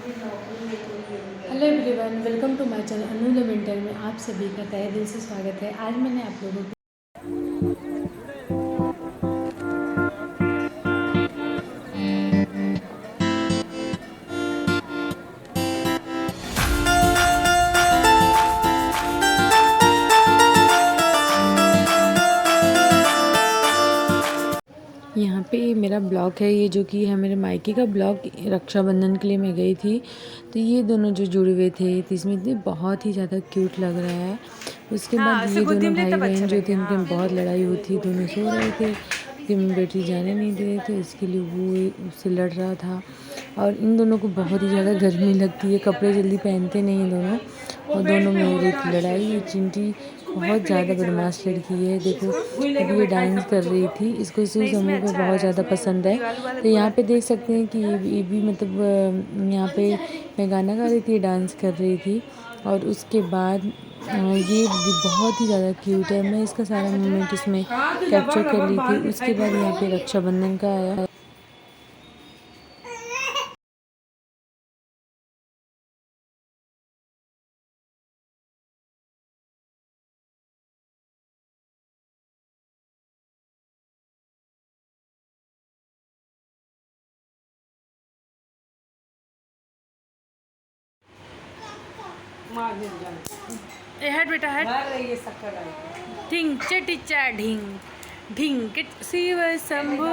Hello everyone, welcome to my channel Anu the winter में आप सभी का तहे दिल से स्वागत है। आज मैंने आप लोगों को यहाँ पे मेरा ब्लॉग है, ये जो कि है मेरे मायके का ब्लॉग। रक्षाबंधन के लिए मैं गई थी, तो ये दोनों जो जुड़े हुए थे तो इसमें इतने बहुत ही ज़्यादा क्यूट लग रहा है। उसके बाद ये दोनों भाई बहन जो थे इनके बहुत लड़ाई हुई थी, दोनों सो रहे थे कि मेरी बेटी जाने नहीं दे रहे थे, इसके लिए वो उससे लड़ रहा था। और इन दोनों को बहुत ही ज़्यादा गर्मी लगती है, कपड़े जल्दी पहनते नहीं हैं दोनों, और दोनों में हो रही थी लड़ाई। ये चिंटी बहुत ज़्यादा बदमाश लड़की है। देखो अभी ये डांस कर रही थी, इसको इस समूह को बहुत ज़्यादा पसंद है। तो यहाँ पे देख सकते हैं कि ये भी मतलब यहाँ पे मैं गाना गा रही थी, डांस कर रही थी। और उसके बाद ये बहुत ही ज़्यादा क्यूट है। मैं इसका सारा मोमेंट इसमें कैप्चर कर ली थी। उसके बाद यहाँ पे रक्षाबंधन का आया। हट बेटा हट। ढिंग चटिचा ढिंग ढिंग किट शिव शंभु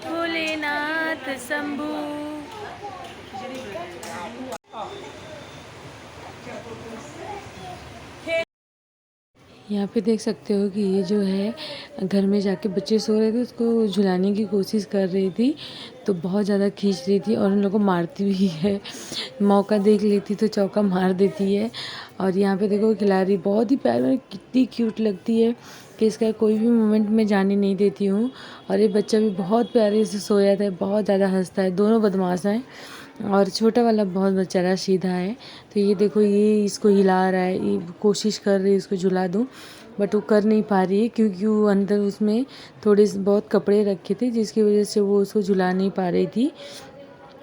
भोलेनाथ शंभु। यहाँ पे देख सकते हो कि ये जो है घर में जाके बच्चे सो रहे थे, उसको झुलाने की कोशिश कर रही थी, तो बहुत ज़्यादा खींच रही थी और उन लोगों को मारती भी है। मौका देख लेती तो चौका मार देती है। और यहाँ पे देखो खिला रही, बहुत ही प्यारी, कितनी क्यूट लगती है कि इसका कोई भी मोमेंट में जाने नहीं देती हूँ। और ये बच्चा भी बहुत प्यारे से सोया था, बहुत ज़्यादा हंसता है, दोनों बदमाश हैं। और छोटा वाला बहुत बेचारा सीधा है। तो ये देखो ये इसको हिला रहा है, ये कोशिश कर रही है इसको झुला दूँ, बट वो कर नहीं पा रही है क्योंकि वो अंदर उसमें थोड़े बहुत कपड़े रखे थे, जिसकी वजह से वो उसको झुला नहीं पा रही थी।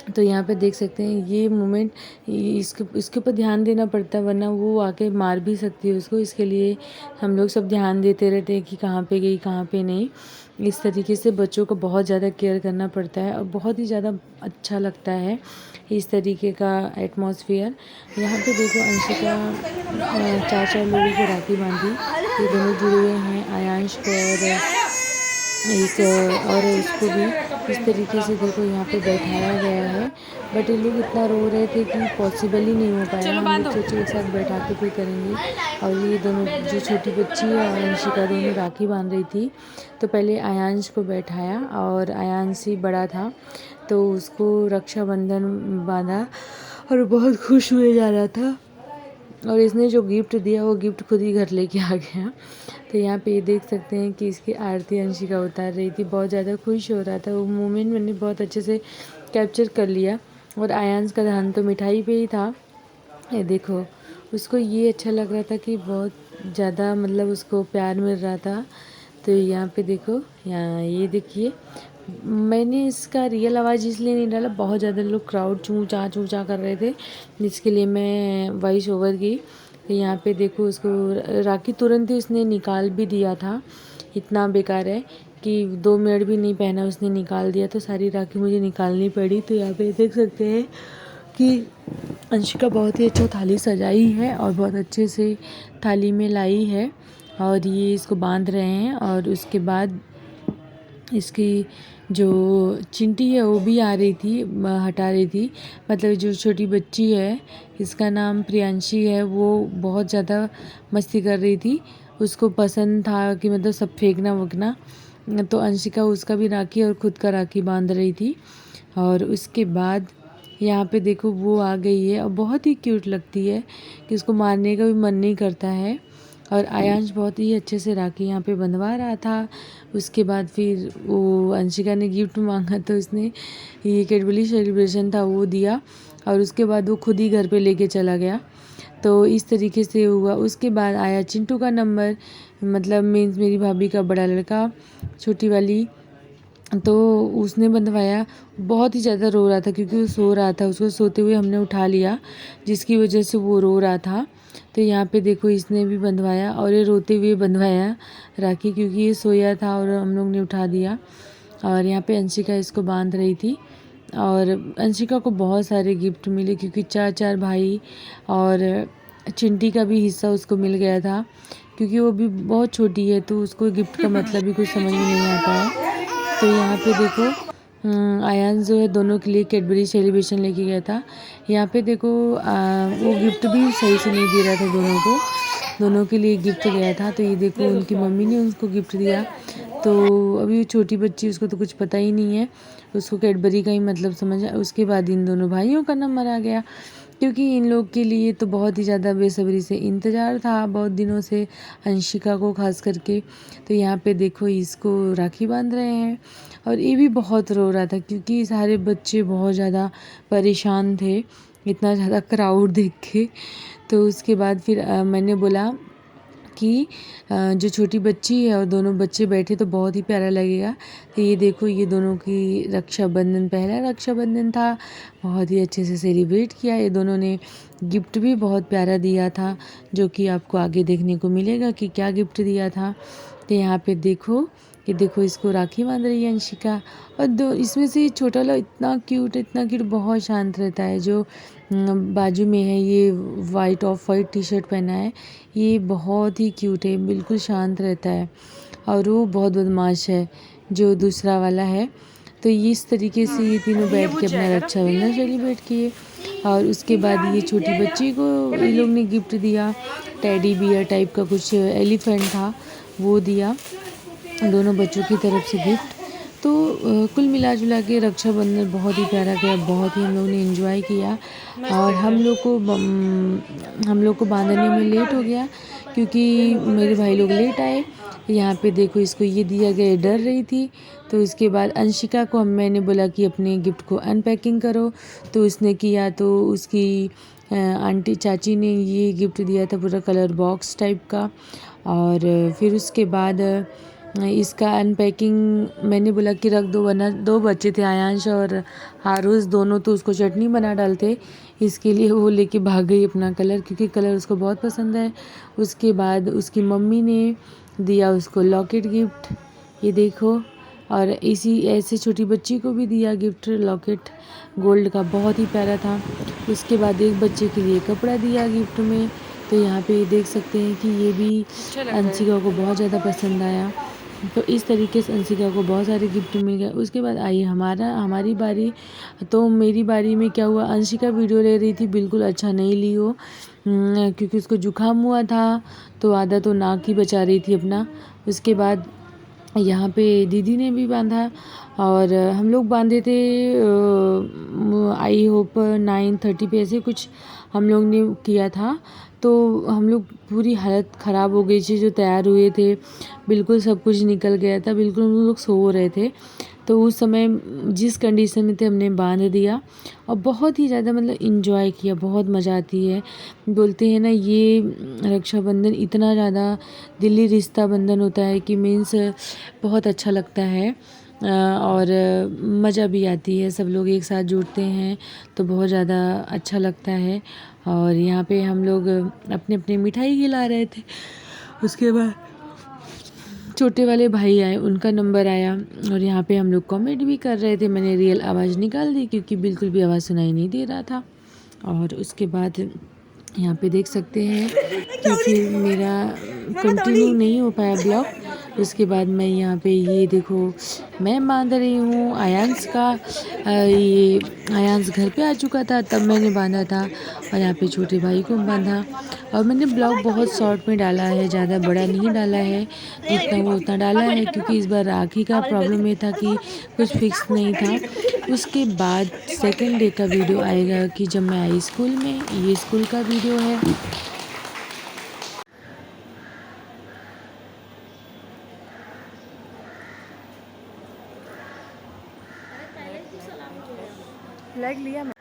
तो यहाँ पे देख सकते हैं ये मोमेंट, इसके ऊपर ध्यान देना पड़ता है, वरना वो आके मार भी सकती है उसको। इसके लिए हम लोग सब ध्यान देते रहते हैं कि कहाँ पे गई कहाँ पे नहीं। इस तरीके से बच्चों को बहुत ज़्यादा केयर करना पड़ता है और बहुत ही ज़्यादा अच्छा लगता है इस तरीके का एटमॉस्फेयर। यहाँ पे देखो अंशिका 4 लोगों को राखी बांधी, ये दोनों जुड़े हुए हैं, आयांश को और इसको भी इस तरीके से देखो यहाँ पे बैठाया गया है। बट ये लोग इतना रो रहे थे कि पॉसिबल ही नहीं हो पाया। हम लोग सोचे एक साथ बैठा के फिर करेंगे। और ये दोनों जो छोटी बच्ची है और अंशिका दोनों राखी बांध रही थी, तो पहले आयांश को बैठाया और आयांश ही बड़ा था तो उसको रक्षाबंधन बांधा और बहुत खुश हुए जा रहा था। और इसने जो गिफ्ट दिया वो गिफ्ट खुद ही घर लेके आ गया। तो यहाँ पे ये देख सकते हैं कि इसकी आरती अंशिका उतार रही थी, बहुत ज़्यादा खुश हो रहा था। वो मोमेंट मैंने बहुत अच्छे से कैप्चर कर लिया। और आयांश का ध्यान तो मिठाई पे ही था। ये देखो उसको ये अच्छा लग रहा था कि बहुत ज़्यादा मतलब उसको प्यार मिल रहा था। तो यहाँ पे देखो, यहाँ ये देखिए, मैंने इसका रियल आवाज़ इसलिए नहीं डाला, बहुत ज़्यादा लोग क्राउड चूँ चाँ कर रहे थे, जिसके लिए मैं वॉइस ओवर की। तो यहाँ पे देखो उसको राखी तुरंत ही उसने निकाल भी दिया था। इतना बेकार है कि 2 मिनट भी नहीं पहना उसने निकाल दिया, तो सारी राखी मुझे निकालनी पड़ी। तो यहाँ पे देख सकते हैं कि अंशिका बहुत ही अच्छा थाली सजाई है और बहुत अच्छे से थाली में लाई है। और ये इसको बांध रहे हैं। और उसके बाद इसकी जो चिंटी है वो भी आ रही थी, हटा रही थी, मतलब जो छोटी बच्ची है इसका नाम प्रियांशी है, वो बहुत ज़्यादा मस्ती कर रही थी। उसको पसंद था कि मतलब सब फेंकना वगना, तो अंशिका उसका भी राखी और ख़ुद का राखी बांध रही थी। और उसके बाद यहाँ पे देखो वो आ गई है और बहुत ही क्यूट लगती है कि उसको मारने का भी मन नहीं करता है। और आयांश बहुत ही अच्छे से राखी यहाँ पे बंधवा रहा था। उसके बाद फिर वो अंशिका ने गिफ्ट मांगा तो उसने ये कैडबरी सेलिब्रेशन था वो दिया, और उसके बाद वो खुद ही घर पे लेके चला गया। तो इस तरीके से हुआ। उसके बाद आया चिंटू का नंबर, मतलब मीन्स मेरी भाभी का बड़ा लड़का, छोटी वाली तो उसने बंधवाया। बहुत ही ज़्यादा रो रहा था क्योंकि वो सो रहा था, उसको सोते हुए हमने उठा लिया जिसकी वजह से वो रो रहा था। तो यहाँ पे देखो इसने भी बंधवाया और ये रोते हुए बंधवाया राखी, क्योंकि ये सोया था और हम लोग ने उठा दिया। और यहाँ पे अंशिका इसको बांध रही थी और अंशिका को बहुत सारे गिफ्ट मिले क्योंकि 4 भाई और चिंटी का भी हिस्सा उसको मिल गया था, क्योंकि वो भी बहुत छोटी है तो उसको गिफ्ट का मतलब भी कुछ समझ में नहीं आता है। तो यहाँ पे देखो आयान जो है दोनों के लिए कैडबरी सेलिब्रेशन लेके गया था। यहाँ पे देखो वो गिफ्ट भी सही से नहीं दे रहा था दोनों को, दोनों के लिए गिफ्ट गया था। तो ये देखो उनकी मम्मी ने उनको गिफ्ट दिया। तो अभी छोटी बच्ची, उसको तो कुछ पता ही नहीं है, उसको कैडबरी का ही मतलब समझा। उसके बाद इन दोनों भाइयों का नंबर आ गया, क्योंकि इन लोग के लिए तो बहुत ही ज़्यादा बेसब्री से इंतज़ार था बहुत दिनों से, अंशिका को खास करके। तो यहाँ पे देखो इसको राखी बांध रहे हैं और ये भी बहुत रो रहा था क्योंकि सारे बच्चे बहुत ज़्यादा परेशान थे इतना ज़्यादा क्राउड देख के। तो उसके बाद फिर मैंने बोला कि जो छोटी बच्ची है और दोनों बच्चे बैठे तो बहुत ही प्यारा लगेगा। तो ये देखो ये दोनों की रक्षाबंधन, पहला रक्षाबंधन था, बहुत ही अच्छे से सेलिब्रेट किया। ये दोनों ने गिफ्ट भी बहुत प्यारा दिया था, जो कि आपको आगे देखने को मिलेगा कि क्या गिफ्ट दिया था। तो यहाँ पे देखो कि देखो इसको राखी बांध रही है अंशिका। और दो इसमें से छोटा वाला इतना क्यूट, इतना क्यूट, बहुत शांत रहता है। जो बाजू में है ये white of white T shirt पहना है, ये बहुत ही क्यूट है, बिल्कुल शांत रहता है। और वो बहुत बदमाश है जो दूसरा वाला है। तो इस तरीके से ये तीनों बैठ के अपना रक्षाबंधन सेलिब्रेट किए। और उसके बाद ये छोटी बच्ची को ये लोग ने गिफ्ट दिया, टेडी बियर टाइप का कुछ एलिफेंट था, वो दिया दोनों बच्चों की तरफ से गिफ्ट। तो कुल मिला जुला के रक्षाबंधन बहुत ही प्यारा गया, बहुत ही हम लोग ने एंजॉय किया। और हम लोग को बांधने में लेट हो गया क्योंकि मेरे भाई लोग लेट आए। यहाँ पे देखो इसको ये दिया गया, डर रही थी। तो इसके बाद अंशिका को मैंने बोला कि अपने गिफ्ट को अनपैकिंग करो, तो उसने किया। तो उसकी आंटी चाची ने ये गिफ्ट दिया था पूरा कलर बॉक्स टाइप का। और फिर उसके बाद इसका अनपैकिंग मैंने बोला कि रख दो, वरना दो बच्चे थे आयांश और हारूस, दोनों तो उसको चटनी बना डालते। इसके लिए वो लेके भाग गई अपना कलर, क्योंकि कलर उसको बहुत पसंद है। उसके बाद उसकी मम्मी ने दिया उसको लॉकेट गिफ्ट, ये देखो। और इसी ऐसे छोटी बच्ची को भी दिया गिफ्ट लॉकेट गोल्ड का, बहुत ही प्यारा था। उसके बाद एक बच्चे के लिए कपड़ा दिया गिफ्ट में। तो यहाँ पे देख सकते हैं कि ये भी अंशिका को बहुत ज़्यादा पसंद आया। तो इस तरीके से अंशिका को बहुत सारे गिफ्ट मिल गए। उसके बाद आई हमारी बारी। तो मेरी बारी में क्या हुआ, अंशिका वीडियो ले रही थी, बिल्कुल अच्छा नहीं ली वो, क्योंकि उसको जुकाम हुआ था तो आधा तो नाक ही बचा रही थी अपना। उसके बाद यहाँ पे दीदी ने भी बांधा और हम लोग बांधे थे आई होप 9:30 पे ऐसे कुछ हम लोग ने किया था। तो हम लोग पूरी हालत ख़राब हो गई थी, जो तैयार हुए थे बिल्कुल सब कुछ निकल गया था, बिल्कुल हम लोग सो रहे थे। तो उस समय जिस कंडीशन में थे हमने बांध दिया और बहुत ही ज़्यादा मतलब इंजॉय किया, बहुत मज़ा आती है। बोलते हैं ना ये रक्षाबंधन इतना ज़्यादा दिली रिश्ता बंधन होता है कि मीन्स बहुत अच्छा लगता है। और मज़ा भी आती है, सब लोग एक साथ जुड़ते हैं तो बहुत ज़्यादा अच्छा लगता है। और यहाँ पे हम लोग अपने अपने मिठाई खिला रहे थे। उसके बाद छोटे वाले भाई आए, उनका नंबर आया और यहाँ पे हम लोग कॉमेडी भी कर रहे थे। मैंने रियल आवाज़ निकाल दी क्योंकि बिल्कुल भी आवाज़ सुनाई नहीं दे रहा था। और उसके बाद यहाँ पे देख सकते हैं कि फिर मेरा कंटिन्यू नहीं हो पाया ब्लॉग। उसके बाद मैं यहाँ पे ये देखो मैं बांध रही हूँ आयांश का। ये आयांश घर पे आ चुका था तब मैंने बांधा था और यहाँ पे छोटे भाई को बांधा। और मैंने ब्लॉग बहुत शॉर्ट में डाला है, ज़्यादा बड़ा नहीं डाला है, जितना वो उतना डाला है क्योंकि इस बार राखी का प्रॉब्लम ये था कि कुछ फिक्स नहीं था। उसके बाद सेकंड डे का वीडियो आएगा कि जब मैं आई स्कूल में, ये स्कूल का वीडियो है। लाइक लिया मैं।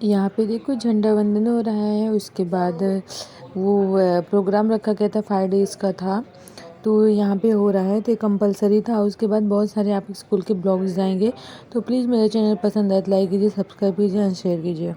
यहाँ पे देखो झंडा वंदन हो रहा है। उसके बाद वो प्रोग्राम रखा गया था, 5 डेज़ का था, तो यहाँ पे हो रहा है, तो कंपलसरी था। उसके बाद बहुत सारे आपके स्कूल के ब्लॉग्स आएंगे। तो प्लीज़ मेरा चैनल पसंद आए तो लाइक कीजिए, सब्सक्राइब कीजिए एंड शेयर कीजिए।